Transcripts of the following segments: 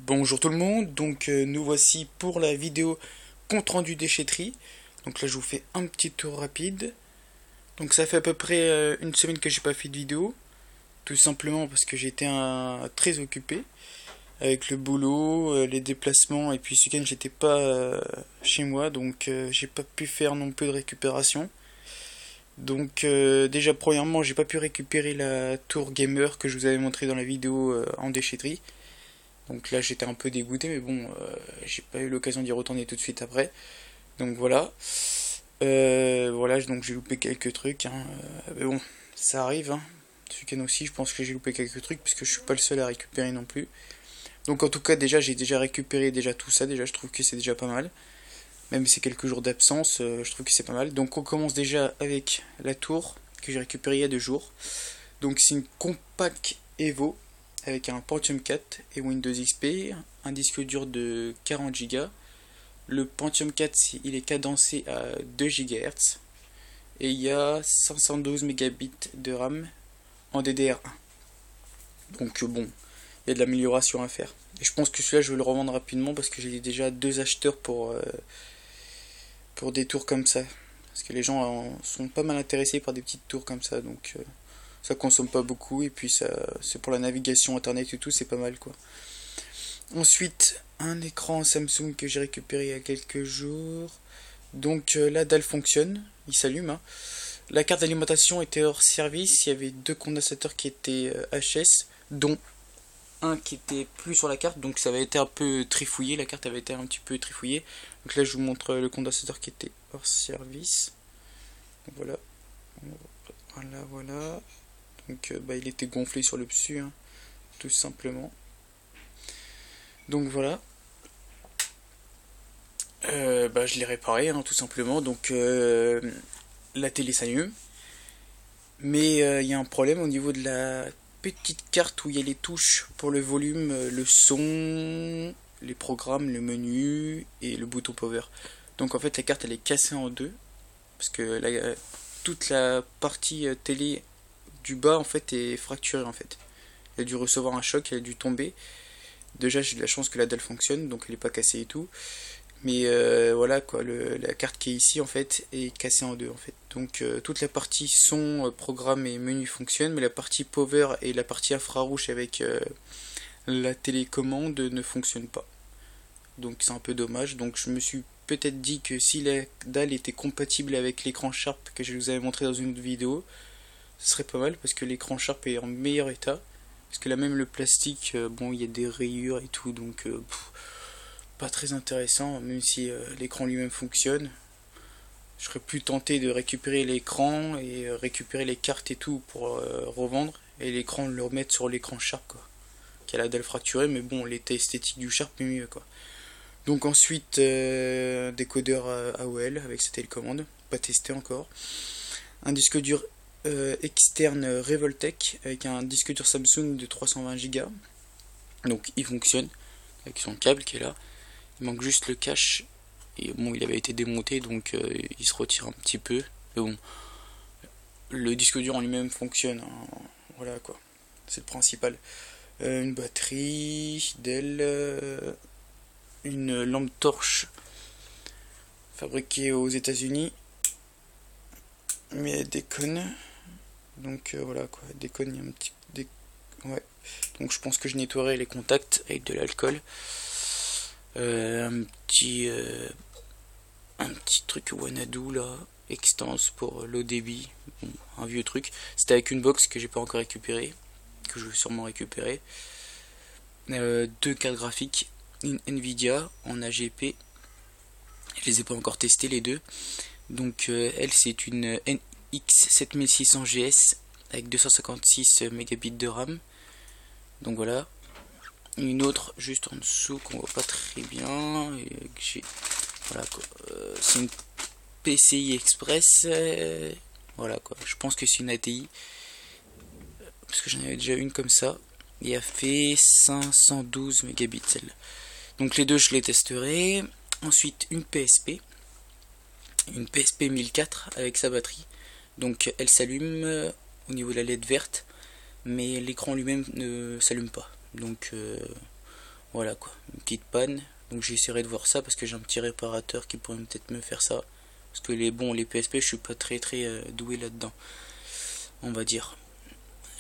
Bonjour tout le monde, donc nous voici pour la vidéo compte rendu déchetterie. Donc là je vous fais un petit tour rapide. Donc ça fait à peu près une semaine que j'ai pas fait de vidéo. Tout simplement parce que j'étais très occupé avec le boulot, les déplacements et puis ce week-end j'étais pas chez moi donc j'ai pas pu faire non plus de récupération. Donc déjà premièrement j'ai pas pu récupérer la tour gamer que je vous avais montré dans la vidéo en déchetterie. Donc là j'étais un peu dégoûté mais bon j'ai pas eu l'occasion d'y retourner tout de suite après. Donc voilà. Voilà donc j'ai loupé quelques trucs hein. Mais bon ça arrive hein. Ce week-end aussi je pense que j'ai loupé quelques trucs puisque je suis pas le seul à récupérer non plus. Donc en tout cas déjà j'ai déjà récupéré déjà tout ça, déjà je trouve que c'est déjà pas mal. Même si c'est quelques jours d'absence, je trouve que c'est pas mal. Donc on commence déjà avec la tour que j'ai récupérée il y a 2 jours. Donc c'est une Compaq Evo avec un Pentium 4 et Windows XP, un disque dur de 40 Go. Le Pentium 4 il est cadencé à 2 GHz et il y a 512 Mbps de RAM en DDR1. Donc bon, il y a de l'amélioration à faire. Et je pense que celui-là je vais le revendre rapidement parce que j'ai déjà 2 acheteurs pour des tours comme ça. Parce que les gens sont pas mal intéressés par des petites tours comme ça, donc ça consomme pas beaucoup et puis ça c'est pour la navigation internet et tout, c'est pas mal quoi. Ensuite, un écran Samsung que j'ai récupéré il y a quelques jours. Donc la dalle fonctionne, il s'allume. Hein. La carte d'alimentation était hors service, il y avait 2 condensateurs qui étaient HS, dont un qui était plus sur la carte, donc ça avait été un peu trifouillé, la carte avait été un petit peu trifouillée. Donc là je vous montre le condensateur qui était hors service. Donc voilà. Voilà. Donc il était gonflé sur le dessus, hein, tout simplement. Donc voilà. Je l'ai réparé, hein, tout simplement. Donc la télé s'allume. Mais il y a un problème au niveau de la petite carte où il y a les touches pour le volume, le son, les programmes, le menu et le bouton power. Donc en fait la carte elle est cassée en deux parce que toute la partie télé du bas en fait est fracturée en fait. Elle a dû recevoir un choc, elle a dû tomber. Déjà j'ai de la chance que la dalle fonctionne donc elle n'est pas cassée et tout. Mais voilà quoi, la carte qui est ici en fait est cassée en deux en fait. Donc toute la partie son, programme et menu fonctionne, mais la partie power et la partie infrarouge avec la télécommande ne fonctionnent pas. Donc c'est un peu dommage. Donc je me suis peut-être dit que si la dalle était compatible avec l'écran Sharp que je vous avais montré dans une autre vidéo, ce serait pas mal parce que l'écran Sharp est en meilleur état. Parce que là même le plastique, bon il y a des rayures et tout, donc pas très intéressant, même si l'écran lui-même fonctionne. Je serais plus tenté de récupérer l'écran et récupérer les cartes et tout pour revendre et l'écran le remettre sur l'écran Sharp quoi, qui a la dalle fracturée, mais bon l'état esthétique du Sharp est mieux quoi. Donc ensuite décodeur AOL avec sa télécommande, pas testé encore. Un disque dur externe Revoltech avec un disque dur Samsung de 320 Go. Donc il fonctionne avec son câble qui est là. Il manque juste le cache. Et bon, il avait été démonté donc il se retire un petit peu. Mais bon, le disque dur en lui-même fonctionne. Hein. Voilà quoi, c'est le principal. Une batterie Dell, une lampe torche fabriquée aux États-Unis. Mais elle déconne. Donc voilà quoi, elle déconne. Il y a un petit. Ouais. Donc je pense que je nettoierai les contacts avec de l'alcool. Un petit truc Wanadu là, extense pour l'eau débit, bon, un vieux truc. C'était avec une box que j'ai pas encore récupéré, que je vais sûrement récupérer. 2 cartes graphiques, une Nvidia en AGP. Je les ai pas encore testés les deux. Donc elle c'est une NX 7600 GS avec 256 mégabits de RAM. Donc voilà. Une autre juste en dessous qu'on voit pas très bien et que j'ai. Voilà quoi. C'est une PCI Express. Voilà quoi. Je pense que c'est une ATI. Parce que j'en avais déjà une comme ça. Et elle fait 512 mégabits celle-là. Donc les deux je les testerai. Ensuite une PSP. Une PSP 1004 avec sa batterie. Donc elle s'allume au niveau de la LED verte. Mais l'écran lui-même ne s'allume pas. Donc Voilà quoi, une petite panne. Donc j'essaierai de voir ça parce que j'ai un petit réparateur qui pourrait peut-être me faire ça. Parce que les PSP, je suis pas très doué là-dedans, on va dire.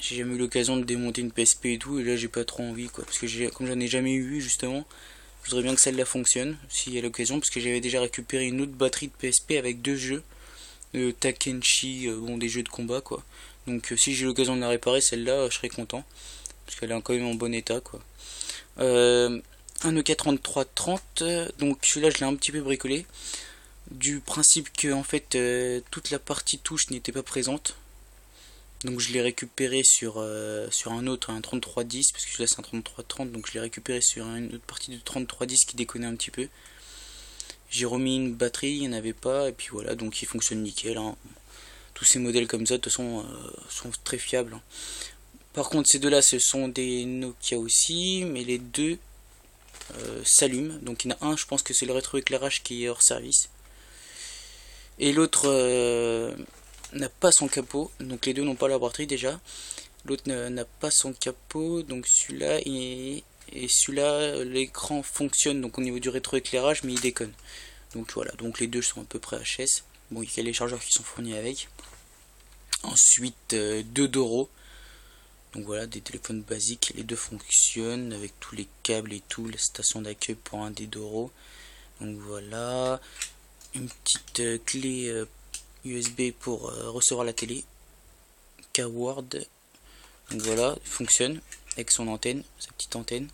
J'ai jamais eu l'occasion de démonter une PSP et tout, et là j'ai pas trop envie quoi. Parce que comme j'en ai jamais eu justement, je voudrais bien que celle-là fonctionne, s'il y a l'occasion, parce que j'avais déjà récupéré une autre batterie de PSP avec 2 jeux, de Takenshi, bon des jeux de combat quoi. Donc si j'ai l'occasion de la réparer, celle-là, je serais content, parce qu'elle est quand même en bon état quoi. Un Nokia 3330, donc celui-là je l'ai un petit peu bricolé, du principe que en fait toute la partie touche n'était pas présente. Donc je l'ai récupéré sur un autre, un 3310, parce que celui-là c'est un 3330, donc je l'ai récupéré sur une autre partie du 3310 qui déconnait un petit peu. J'ai remis une batterie, il n'y en avait pas, et puis voilà, donc il fonctionne nickel. Hein. Tous ces modèles comme ça, de toute façon, sont très fiables. Hein. Par contre, ces deux-là, ce sont des Nokia aussi, mais les deux s'allument. Donc il y en a un, je pense que c'est le rétroéclairage qui est hors service. Et l'autre n'a pas son capot, donc les deux n'ont pas la batterie déjà. L'autre n'a pas son capot, donc celui-là et celui-là, l'écran fonctionne donc au niveau du rétroéclairage, mais il déconne. Donc voilà, donc les deux sont à peu près HS. Bon, il y a les chargeurs qui sont fournis avec. Ensuite, deux Doro. Donc voilà, des téléphones basiques, les deux fonctionnent avec tous les câbles et tout, la station d'accueil pour un des Doro. Donc voilà, une petite clé USB pour recevoir la télé. Kward. Donc voilà, il fonctionne avec son antenne, sa petite antenne.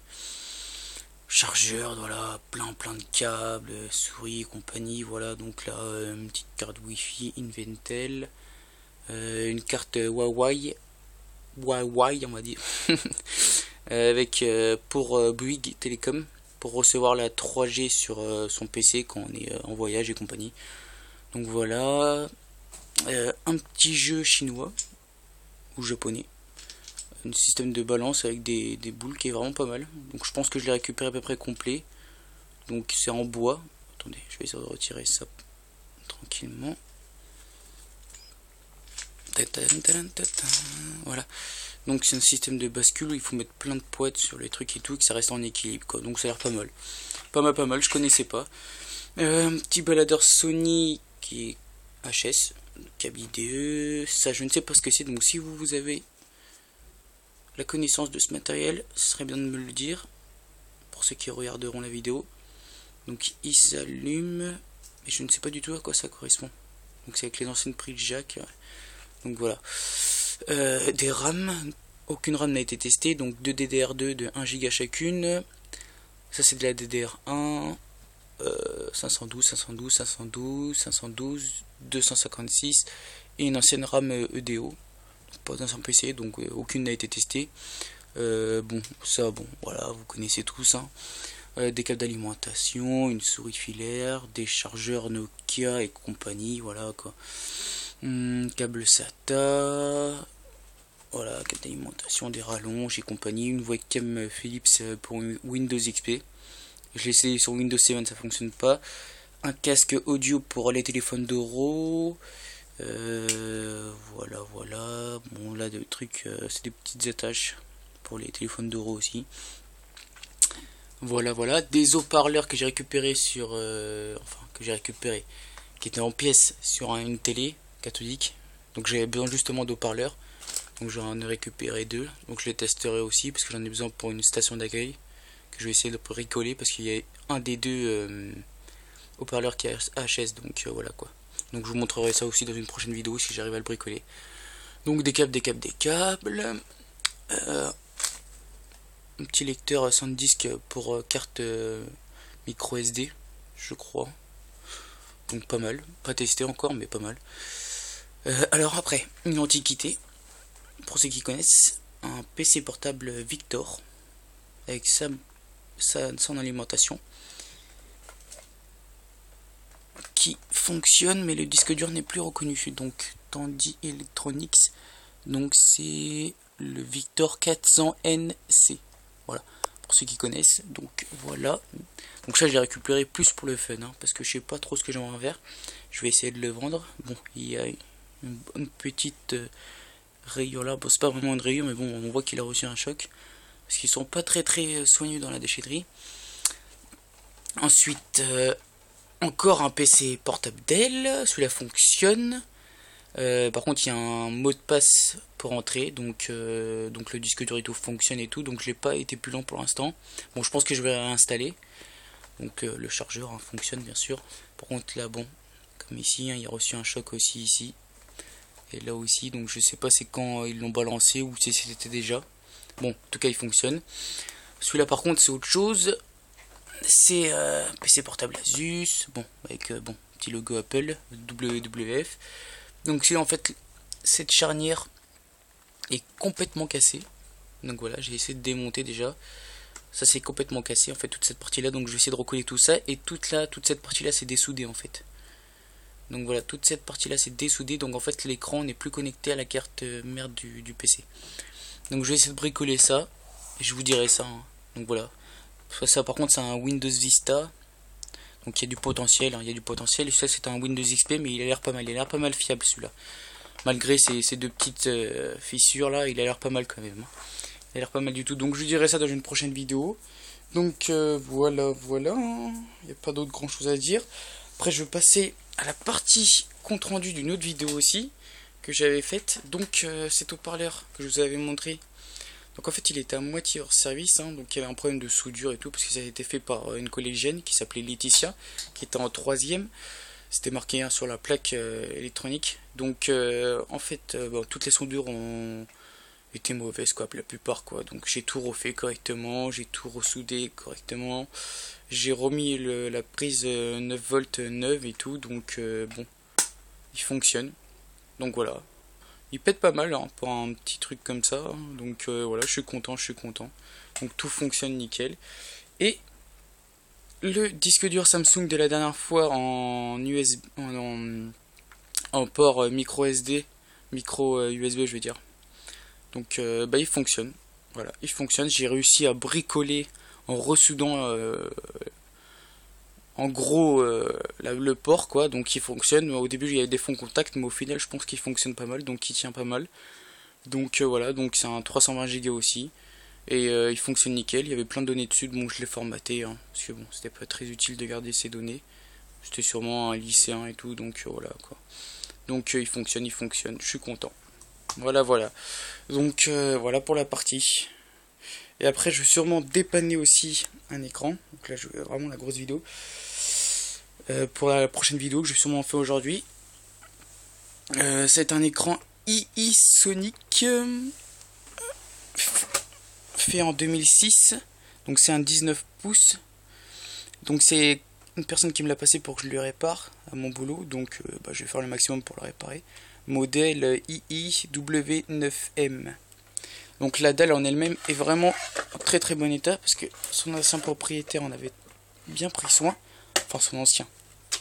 Chargeur, voilà, plein de câbles, souris et compagnie. Voilà, donc là, une petite carte Wi-Fi Inventel, une carte Huawei, on va dire, avec pour Bouygues Télécom, pour recevoir la 3G sur son PC quand on est en voyage et compagnie. Donc voilà, un petit jeu chinois ou japonais, un système de balance avec des boules qui est vraiment pas mal. Donc je pense que je l'ai récupéré à peu près complet. Donc c'est en bois. Attendez, je vais essayer de retirer ça tranquillement. Voilà. Donc c'est un système de bascule où il faut mettre plein de poids sur les trucs et tout, que ça reste en équilibre quoi. Donc ça a l'air pas mal. Pas mal, je connaissais pas. Un petit baladeur Sony qui est HS, câble IDE, ça je ne sais pas ce que c'est, donc si vous avez la connaissance de ce matériel, ce serait bien de me le dire, pour ceux qui regarderont la vidéo. Donc il s'allume, mais je ne sais pas du tout à quoi ça correspond. Donc c'est avec les anciennes prises jack. Donc voilà. Des RAM, aucune RAM n'a été testée, donc 2 DDR2 de 1 Go chacune. Ça c'est de la DDR1, 512, 256 et une ancienne RAM EDO. Pas d'un simple PC, donc aucune n'a été testée. Bon, ça, bon, voilà, vous connaissez tous. Hein. Des câbles d'alimentation, une souris filaire, des chargeurs Nokia et compagnie, voilà quoi. Câble SATA, voilà, câble d'alimentation, des rallonges et compagnie, une webcam Philips pour Windows XP. Je l'ai essayé sur Windows 7, ça fonctionne pas. Un casque audio pour les téléphones d'Euro. Voilà. Bon, là, le truc, c'est des petites attaches pour les téléphones d'Euro aussi. Voilà. Des haut-parleurs que j'ai récupérés qui étaient en pièces sur une télé cathodique. Donc j'avais besoin justement d'haut-parleurs. Donc j'en ai récupéré 2. Donc je les testerai aussi parce que j'en ai besoin pour une station d'accueil que je vais essayer de bricoler parce qu'il y a un des deux haut-parleurs qui est HS. Donc voilà quoi. Donc je vous montrerai ça aussi dans une prochaine vidéo si j'arrive à le bricoler. Donc des câbles. Un petit lecteur SanDisk pour carte micro SD, je crois. Donc pas mal. Pas testé encore, mais pas mal. Alors après, une antiquité. Pour ceux qui connaissent, un PC portable Victor avec son alimentation qui fonctionne, mais le disque dur n'est plus reconnu. Donc Tandy Electronics. Donc c'est le Victor 400NC. Voilà, pour ceux qui connaissent. Donc voilà. Donc ça je l'ai récupéré plus pour le fun, hein, parce que je sais pas trop ce que j'aimerais en faire. Je vais essayer de le vendre. Bon, il y a une petite rayure là. Bon, c'est pas vraiment une rayure, mais bon, on voit qu'il a reçu un choc. parce qu'ils sont pas très soigneux dans la déchetterie. Ensuite, encore un PC portable Dell, celui-là fonctionne. Par contre, il y a un mot de passe pour entrer, donc le disque dur et tout fonctionne et tout, donc je n'ai pas été plus lent pour l'instant. Bon, je pense que je vais réinstaller. Donc le chargeur fonctionne bien sûr. Par contre là, bon, comme ici, il a reçu un choc aussi ici. Et là aussi, donc je sais pas c'est quand ils l'ont balancé ou si c'était déjà. Bon, en tout cas il fonctionne. Celui-là par contre c'est autre chose. C'est PC portable Asus, bon, avec petit logo Apple, WWF. Donc c'est en fait, cette charnière est complètement cassée. Donc voilà, j'ai essayé de démonter déjà. Ça c'est complètement cassé en fait, toute cette partie là, donc je vais essayer de recoller tout ça. Et toute cette partie là c'est dessoudé en fait. Donc voilà, toute cette partie là c'est dessoudé, donc en fait l'écran n'est plus connecté à la carte mère du PC. Donc je vais essayer de bricoler ça, et je vous dirai ça, hein. Donc voilà, ça par contre c'est un Windows Vista, donc il y a du potentiel, hein, il y a du potentiel. Et ça c'est un Windows XP, mais il a l'air pas mal, il a l'air pas mal fiable celui-là. Malgré ces deux petites fissures là, il a l'air pas mal quand même, hein. Il a l'air pas mal du tout, donc je vous dirai ça dans une prochaine vidéo. Donc voilà, hein. Il n'y a pas d'autre grand chose à dire. Après je vais passer à la partie compte rendu d'une autre vidéo aussi, que j'avais faite. Donc cet haut-parleur que je vous avais montré, donc en fait il était à moitié hors service, hein, donc il y avait un problème de soudure et tout, parce que ça a été fait par une collégienne qui s'appelait Laetitia, qui était en 3ème. C'était marqué, hein, sur la plaque électronique. Donc en fait toutes les soudures ont été mauvaises, quoi, la plupart, quoi. Donc j'ai tout refait correctement, j'ai tout ressoudé correctement, j'ai remis la prise 9 volts neuve et tout, donc bon, il fonctionne. Donc voilà, il pète pas mal, hein, pour un petit truc comme ça, hein. Donc voilà, je suis content. Donc tout fonctionne nickel. Et le disque dur Samsung de la dernière fois en USB, en port micro SD, micro USB je veux dire. Donc il fonctionne. Voilà, il fonctionne. J'ai réussi à bricoler en ressoudant en gros le port, quoi. Donc il fonctionne. Au début il y avait des fonds contact, mais au final je pense qu'il fonctionne pas mal, donc il tient pas mal. Donc voilà, donc c'est un 320 Go aussi. Et il fonctionne nickel. Il y avait plein de données dessus, bon je l'ai formaté, hein, parce que bon c'était pas très utile de garder ces données. J'étais sûrement un lycéen et tout, donc voilà quoi. Donc il fonctionne, je suis content. Voilà. Donc voilà pour la partie. Et après je vais sûrement dépanner aussi un écran. Donc là je vais vraiment la grosse vidéo. Pour la prochaine vidéo que je vais sûrement faire aujourd'hui. C'est un écran II Sonic fait en 2006. Donc c'est un 19 pouces. Donc c'est une personne qui me l'a passé pour que je lui répare à mon boulot. Donc je vais faire le maximum pour le réparer. Modèle IIW9M. Donc la dalle en elle-même est vraiment en très bon état, parce que son ancien propriétaire en avait bien pris soin. Enfin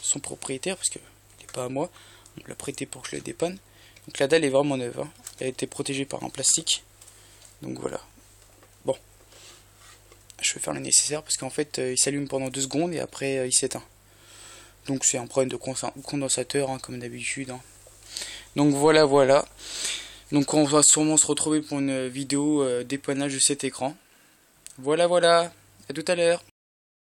son propriétaire, parce que il n'est pas à moi, on me l'a prêté pour que je le dépanne. Donc la dalle est vraiment neuve, hein. Elle a été protégée par un plastique. Donc voilà. Bon, je vais faire le nécessaire, parce qu'en fait il s'allume pendant 2 secondes et après il s'éteint. Donc c'est un problème de condensateur, hein, comme d'habitude, hein. Donc voilà. Donc on va sûrement se retrouver pour une vidéo dépannage de cet écran. Voilà. À tout à l'heure.